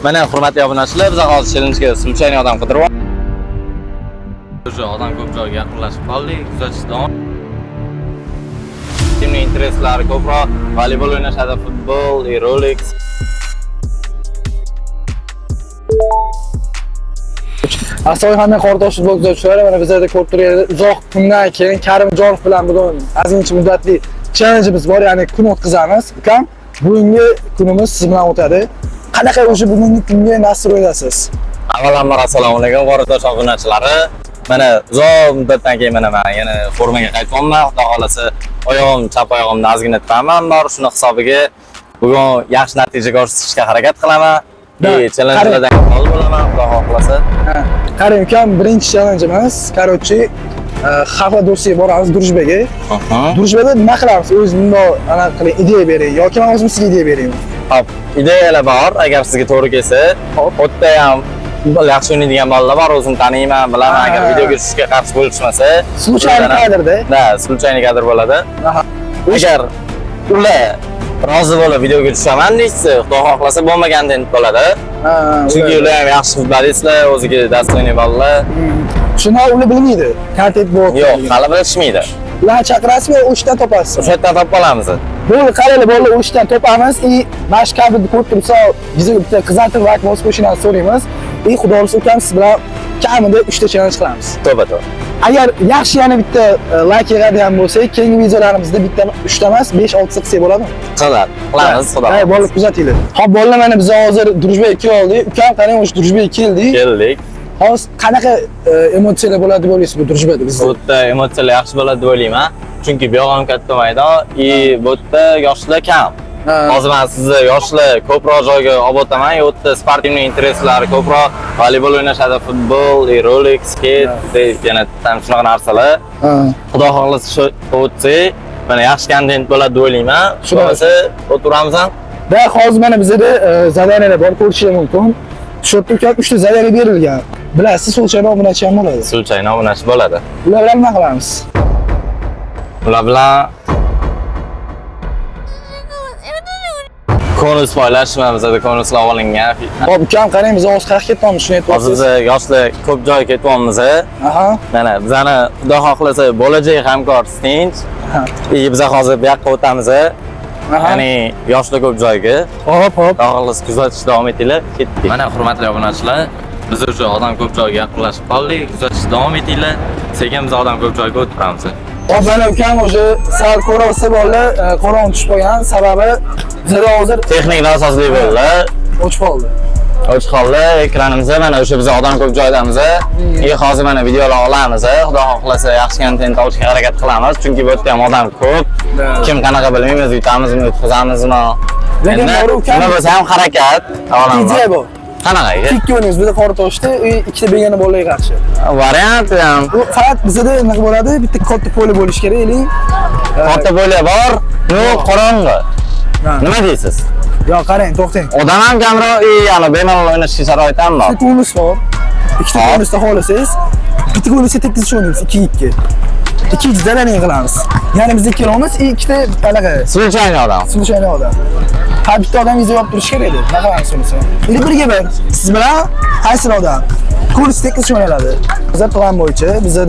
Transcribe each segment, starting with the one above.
Mana hurmatli obunachilar, biz hozir challenge-ga Sulchani odam qidiryapmiz. O'sha odam ko'p joyga yaqinlashib qoldik, kuzatish davom. Kimning intereslari ko'proq voleybol o'ynashadi, futbol, aerobic. Asoyxona Qordosh futbol kuzatuvchilari mana bizlarda ko'rib turgan uzoq kundan keyin Karimjonov bilan bugun ozgincha muddatli challenge'imiz bor, ya'ni kun o'tkazamiz. Ukam, bugungi kunimiz siz bilan o'tadi. Qanaqa o'sha bugungi kunga nasr o'ylasiz? Avvalambor assalomu alaykum Qordosh obunachilari. Mana uzoq muddatdan keyin mana men yana formaga qaytyapman. Xudo xolasa oyog'im, chap oyog'imni ozgina tipaman bor, shuni hisobiga bugun yaxshi natija ko'rsatishga harakat qilaman. Challenge'lardan g'olib bo'laman, Xudo xolasa. Qaring ukam, birinchi challenge'imiz, короче, xalqlar do'stiga boramiz Durishbega. Durishbega nima qilamiz? O'zingiz bundoq anaqa qiling, ideya bering yoki men o'zim sizga ideya beraymi? Hop, ideyalar bor, agar sizga to'g'ri kelsa, o'tda ham yaxshi o'ynaydigan bolalar bor, o'zim taniyman, bilaman, agar videoga tushishga qarshi bo'lishmasa, Случайный kadrda. Da, случайный kadr bo'ladi. Agar ular rozi bo'lib videoga tushaman deysiz, Xudo xohlasa bo'lmagan dent bo'ladi. Chunki ular ham yaxshi futbolistlar, o'ziga dostойный bolalar. Shuni ular bilmaydi. Kontent bu. Yo'q, hali bilishmaydi. Ular chaqirasizmi, o'shdan topasiz. O'shadan topib olamiz. Bo'ldi, qaranglar, bolalar o'shdan topamiz. Mana shu kadrni ko'rib tursa, bizga bitta qizartir va akmos qo'shini so'raymiz. Xudo xolasa ukam siz bilan kamida 3 ta challenge qilamiz. To'ba. Agar yaxshi yana bitta like yig'adigan bo'lsak, keyingi videolarimizda bitta 3 ta emas, 5-6 ta qilsak bo'ladimi? Qilamiz, xudo. Hay, bolalar kuzatinglar. Xo'p, bolalar, mana biz hozir Durishbek keldik. Ukam, qarang, o'sha Durishbek keldik. Hozir qanaqa emotsiyalar bo'ladi deb o'ylaysiz bu Durishbekda bizda? Bu yerda emotsiyalar yaxshi bo'ladi deb o'ylayman. Chunki bu yo'q ham katta maydon, bu yerda yoshlar kam. Hozir men sizni yoshlar ko'proq joyga olib o'taman. Bu yerda sportivniy intereslari ko'proq, voleybol o'ynashadi, futbol, aerobic, skate, yana ham shunaqa narsalar. Xudo xohlasa shu o'tsa, mana yaxshi kontent bo'ladi deb o'ylayman. Shu bo'lsa, o'tiramiz ham. Da, hozir mana bizda zadaniyalar bor, ko'rishingiz mumkin. Shu yerda ukam 3 ta zadaniya berilgan. Bilasiz, Sulchani obunachi ham bo'ladi. Sulchani obunachi bo'ladi. Ular bilan nima qilamiz? Ular bilan konus paylaşma, bizda konuslar olingan. Hop, ukam, qarang, biz hozir qayerga ketyapmiz, shuni aytyapsiz. Hozir biz yoshlar ko'p joyga ketyapmiz. Mana bizani Xudo xohlasa bo'lajak hamkor Tinch. Biz hozir bu yoqqa o'tamiz. Ya'ni yoshlar ko'p joyga. Hop. Xudo xohlasa kuzatishda davom etinglar. Ketdik. Mana hurmatli obunachilar, biz o'sha odam ko'p joyga yaqinlashib qoldik. Kuzatishda davom etinglar. Sekin biz odam ko'p joyga o'tiramiz. Hop, mana ukam o'sha sal ko'rsa bolalar qorong'i tushib qolgan, sababi bizda hozir texnik nosozlik bo'ldi. O'chib qoldi. O'chib qoldi ekranimizda. Mana o'sha biz odam ko'p joydamiz. Hozir mana videolar olamiz. Xudo xohlasa yaxshi kontent olishga harakat qilamiz. Chunki bu yerda ham odam ko'p. Kim qanaqa bilmaymiz, yutamizmi, yutqazamizmi. Lekin nima bo'lsa ham harakat. Ideya bu. Qanaqa? Ikki o'yinimiz bizda Qortoshda, ikkita begona bolalarga qarshi. Variant ham. Bu faqat bizda nima bo'ladi? Bitta katta poli bo'lish kerak, Katta poli bor, qorong'i. Nima deysiz? Yo'q, qarang, to'xtang. Odam ham kamroq, yana bemalol o'ynashga sharoit ham bor. Ikkita konus bor. Ikkita konusda xohlasangiz, bitta konusga tekkizish o'ynaymiz 2-2. 2 zarani qilamiz. Ya'ni biz ikkalamiz ikkita anaqa Sulchani odam. Sulchani odam. Har bitta odam izi olib turish kerak edi. Nima qilamiz unisi? Birga bir. Siz bilan qaysi odam? Konus tekkizish o'ynaladi. Bizlar plan bo'yicha bizda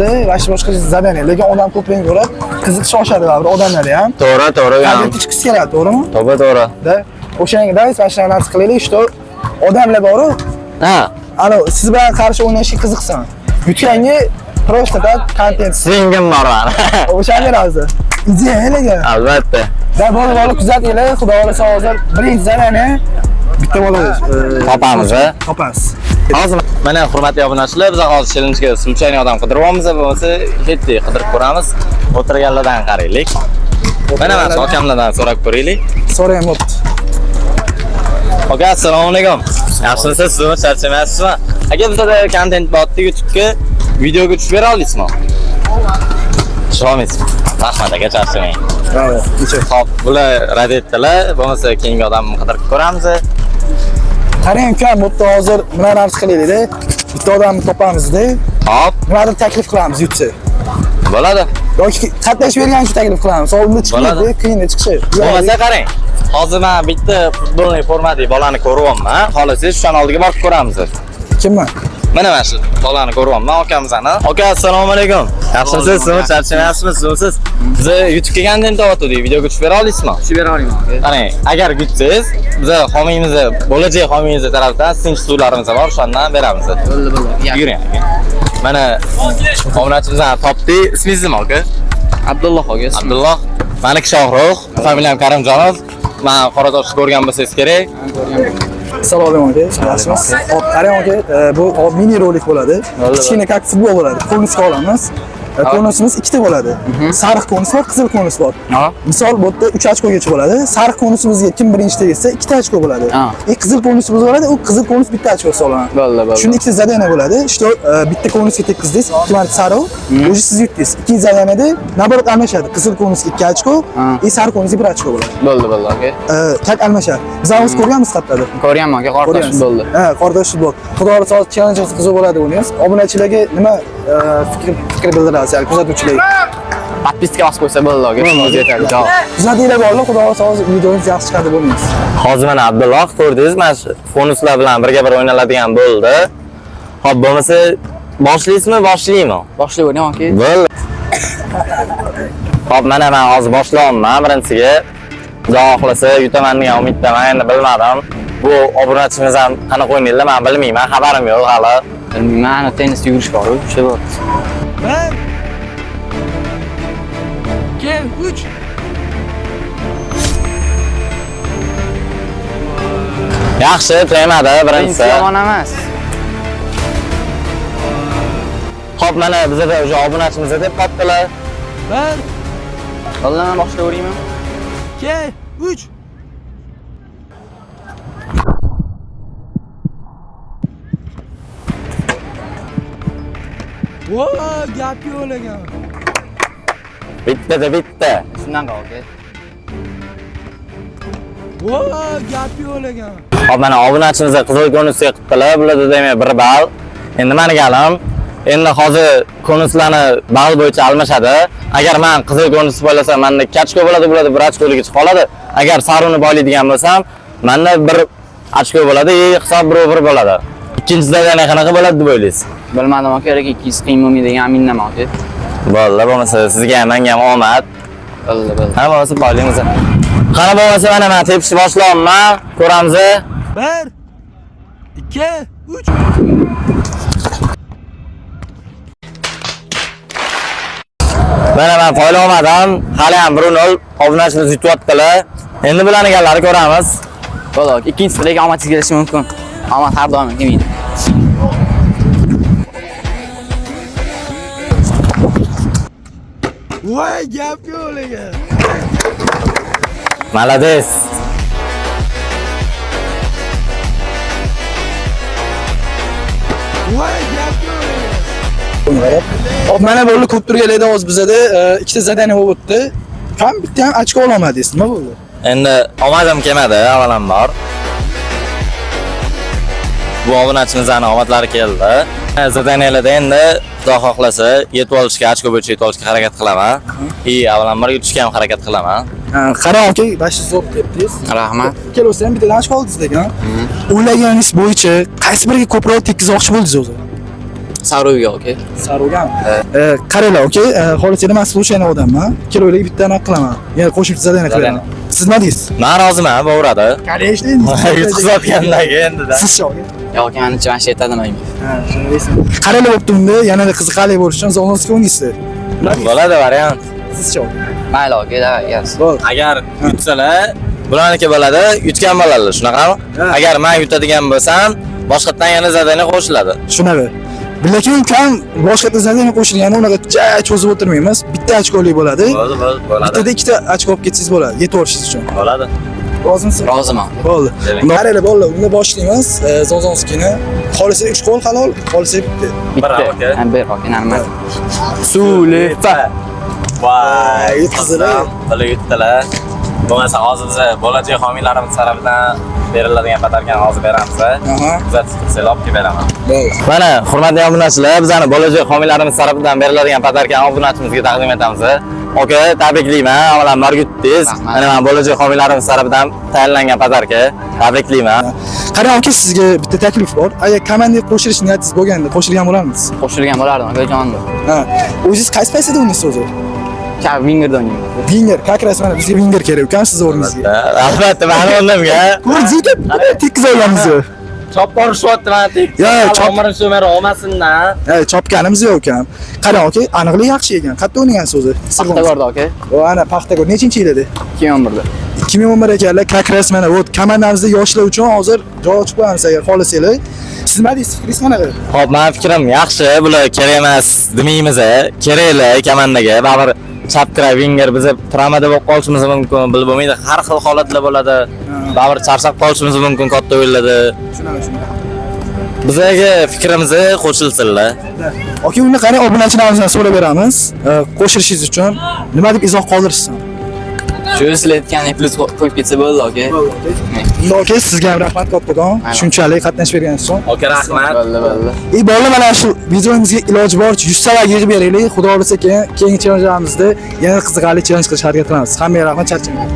boshqa zadaniya, lekin odam ko'pligiga ko'ra qiziqish oshadi va odamlar ham. To'g'ri. Qanday chiqish kerak, to'g'rimi? To'g'ri. Da, o'shanga mana narsa qilaylik, что odamlar bor-ku. Ana siz bilan qarshi o'ynashga qiziqsin. Yutganga просто так kontent singim bor mana. O'shanga hozir. Ideyalarga. Albatta. Da, bola kuzatinglar, Xudo xolasa hozir birinchi zarani bitta bola topamiz. Topasiz. Hozir mana hurmatli obunachilar, biz hozir challenge-ga Sulchani odam qidiryapmiz, bo'lmasa ketdik, qidirib ko'ramiz. O'tirganlardan qaraylik. Mana akamlardan so'rab ko'raylik. So'rayman, bo'pti. Aka, assalomu alaykum. Yaxshimisiz, sizmi, charchamaysizmi? Aka, bizda kontent botda YouTube'ga videoga tushib bera olasizmi? Tushamaysiz. Rahmat aka, charchamang. Xo'p, bular rad etdilar, bo'lmasa keyingi odamni qidirib ko'ramiz. Qarang, ukam, bu yerda hozir nima narsa qilaylik-da? Bitta odamni topamiz-da. Hop, nimadir taklif qilamiz yutsa. Bo'ladi. Yoki qatnashib bergan uchun taklif qilamiz. Oldinda chiqmaydi, keyinda chiqishi. Bo'lmasa qarang. Hozir men bitta futbolni formatli bolani ko'ryapman. Xohlasangiz shu oldiga borib ko'ramiz. Kimman? Mana shu bolani ko'ryapman akamizni. Aka, assalomu alaykum. Yaxshimisiz? Siz charchamayapsizmi? Siz bizni YouTube kanalidan topatdik. Videoga tushib bera olasizmi? Tushib bera olaman aka. Qani, agar gutsangiz, biz homiyimizni, bo'lajak homiyimizni tarafdan sinch suvlarimiz bor, o'shandan beramiz. Bo'ldi. Yuring aka. Mana omonatimizni topdik. Ismingiz nima aka? Abdulloh aka. Abdulloh. Meniki Shohrux, familiyam Karimjonov. Men Qoratoshni ko'rgan bo'lsangiz kerak. Assalomu alaykum aka. Yaxshimisiz? Hop, qarang aka, bu mini rolik bo'ladi. Kichkina как futbol bo'ladi. Konusga olamiz. Konusimiz ikkita bo'ladi. Sariq konus bor, qizil konus bor. Misol bu yerda 3 ochkogacha bo'ladi. Sariq konusimizga kim birinchi tegsa 2 ochko bo'ladi. Qizil konusimiz bo'ladi, u qizil konus bitta ochko hisoblanadi. Bo'ldi. Shunda ikkita zadaniya bo'ladi. Что bitta konusga tekkizdingiz, 2 marta sariq, o'zi siz yutdingiz. Ikkinchi zadaniyada nabarat almashadi. Qizil konusga 2 ochko, sariq konusga 1 ochko bo'ladi. Bo'ldi aka. Tak almashadi. Biz o'z ko'rganmiz qatlarda. Ko'rganman aka, Qoratosh bo'ldi. Ha, Qoratosh futbol. Xudo xohlasa challenge qiziq bo'ladi buningiz. Obunachilarga nima fikr bildirasiz, ya'ni kuzatuvchilarga? Podpiska bosib qo'ysa bo'ldi aka. O'zi yetadi. Kuzatinglar borlar, xudo xohlasa hozir videomiz yaxshi chiqadi buningiz. Hozir mana Abdulloh ko'rdingiz, mana shu konuslar bilan birga bir o'ynaladigan bo'ldi. Xo'p, bo'lmasa boshlaysizmi, boshlaymi? Boshlayvering aka. Bo'ldi. Xo'p, mana men hozir boshlayapman birinchisiga. Xudo xohlasa yutaman degan umiddaman, endi bilmadim. Bu obunachimiz ham qanaqa o'ynaydi, men bilmayman, xabarim yo'q hali. Bilmayman, tennisda yurish bor-ku, shu bor. 1 2 3 Yaxshi, tegmadi birinchisi. Yomon emas. Xo'p, mana bizda o'sha obunachimiz deb qopdilar. 1 Bo'ldi, men boshlayveraymi? 2 3 Voy, gap yo'lagan. Bitta. Shundan qol aka. Voy, gap yo'lagan. Xo'p, mana obunachimizga qizil konusga qildilar. Bularda demak 1 ball. Endi meni galim. Endi hozir konuslarni ball bo'yicha almashadi. Agar men qizil konus bo'lasam, menda 2 ochko bo'ladi, bularda 1 ochkoligicha qoladi. Agar sariqni boylaydigan bo'lsam, menda 1 ochko bo'ladi, hisob 1-1 bo'ladi. Ikkinchi zadaniya qanaqa bo'ladi deb o'ylaysiz? Bilmadim aka, ikkinchisi qiyin bo'lmaydigan amindaman aka. Bo'ldi, bo'lmasa sizga ham menga ham omad. Bo'ldi. Qani bo'lmasa boylaymiz. Qani bo'lmasa mana men tepishni boshlayapman. Ko'ramiz. 1 2 3 Mana men poylamadim. Hali ham 1-0 obunachimiz yutyaptilar. Endi bilaniganlarni ko'ramiz. Bo'ldi aka, ikkinchisi lekin omadsiz kelishi mumkin. Omad har doim kelmaydi. Voy, gap yo'lagan. Malades. Voy, gap yo'lagan. Hop, mana bo'ldi, ko'p turganlarda hozir bizada ikkita zadaniya bo'lib o'tdi. Ham bitta ham ochko olamadingiz. Nima bo'ldi? Endi omadim kelmadi, avvalambor. Bu obunachimizning omadlari keldi. Zadaniyalarda endi Xudo xohlasa yetib olishga, ochko bo'yicha yetib olishga harakat qilaman. Avvalambor yutishga ham harakat qilaman. Qarang aka, 500 zo'r debdingiz. Rahmat. Kelsa ham bittadan ochko oldingiz lekin. O'ylaganingiz bo'yicha qaysi biriga ko'proq tekkizmoqchi bo'ldingiz o'zi? Saruga aka. Sarugan. Qaranglar aka, xohlasangiz men siz o'shaning odamman. Ikkalovlarga bittani qilaman. Yana qo'shimcha zadaniya qilaman. Siz nima deysiz? Men roziman, bo'veradi. Конечно. Yutqizotgandan keyin-da. Siz shogi. Yo'q, aka, menimcha mana shu yerda demayman. Qaranglar bo'pti unda, yanada qiziqarli bo'lish uchun Zonskiy o'ynaysiz. Bo'ladi, variant. Siz shogi. Mayli aka, davay, yes. Agar yutsalar, bularniki bo'ladi, yutgan bo'ladi, shunaqami? Agar men yutadigan bo'lsam, boshqatdan yana zadaniya qo'shiladi. Shunaqa. Lekin kam boshqa zadaniya qo'shilgani unaqa cho'zib o'tirmaymiz. Bitta ochkolik bo'ladi. Bo'ladi. Bittada ikkita ochko olib ketsangiz bo'ladi, yetib olishingiz uchun. Bo'ladi. Rozimisiz? Roziman. Bo'ldi. Qaranglar bolalar, unda boshlaymiz. Zonskiyni. Xohlasa 3 qo'l halol, xohlasa bitta. Bitta. Ham ber aka, normal. Sulefa. Voy, yutqizdilar. Buni yutdilar. Bo'lmasa hozir biz bo'lajak homiylarimiz tarafidan beriladigan batarkani hozir beramiz. Aha. Kuzatib tursangiz olib kelib beraman. Bo'ldi. Mana hurmatli obunachilar, bizning bo'lajak homiylarimiz tarafidan beriladigan batarkani obunachimizga taqdim etamiz. Aka, tabriklayman. Avvalo margutdingiz. Mana men bo'lajak homiylarimiz tarafidan tayinlangan batarka. Tabriklayman. Qarang aka, sizga bitta taklif bor. Agar komandaga qo'shilish niyatingiz bo'lganda qo'shilgan bo'larmisiz? Qo'shilgan bo'lardim, akajonim. Ha. O'zingiz qaysi paytda o'ynaysiz o'zi? Wingerda o'ynayman. Winger, как раз mana bizga winger kerak ekan siz o'rningizga. Albatta, meni o'rnimga. Ko'rdingizmi? Tekkiz olganmizni. Chop borishyapti mana tek. Yo, chop Umrim so'mar olmasindan. Chopganimiz yo'q ekan. Qarang aka, aniqlik yaxshi ekan. Qayerda o'ynagansiz o'zi? Paxtagorda aka. O ana Paxtagor nechinchi yil edi? 2011da. 2011 ekanlar. Как раз mana bu komandamizda yoshlar uchun hozir joy ochib qo'yamiz agar xohlasanglar. Siz nima deysiz? Fikringiz qanaqa? Xo'p, men fikrim yaxshi. Bular kerak emas demaymiz. Keraklar komandaga. Baribir chapkira winger biz travmada bo'lib qolishimiz mumkin, bilib bo'lmaydi. Har xil holatlar bo'ladi. Baribir charchab qolishimiz mumkin katta o'yinlarda. Shunaqa. Bizga fikrimizni qo'shilsinlar. Aka, uni qarang, obunachilarimizdan so'rab beramiz. Qo'shilishingiz uchun nima deb izoh qoldirishsin? Shu sizlar aytganingiz plus qo'yib ketsa bo'ldi aka. Aka, sizga ham rahmat kattakon. Shunchalik qatnashib berganingiz uchun. Aka, rahmat. Bo'ldi. Bolalar, mana shu videomizga iloji boricha 100 savat yig'ib beraylik. Xudo xolasa keyingi challenjlarimizda yana qiziqarli challenge qilishga harakat qilamiz. Hammaga rahmat, charchamang.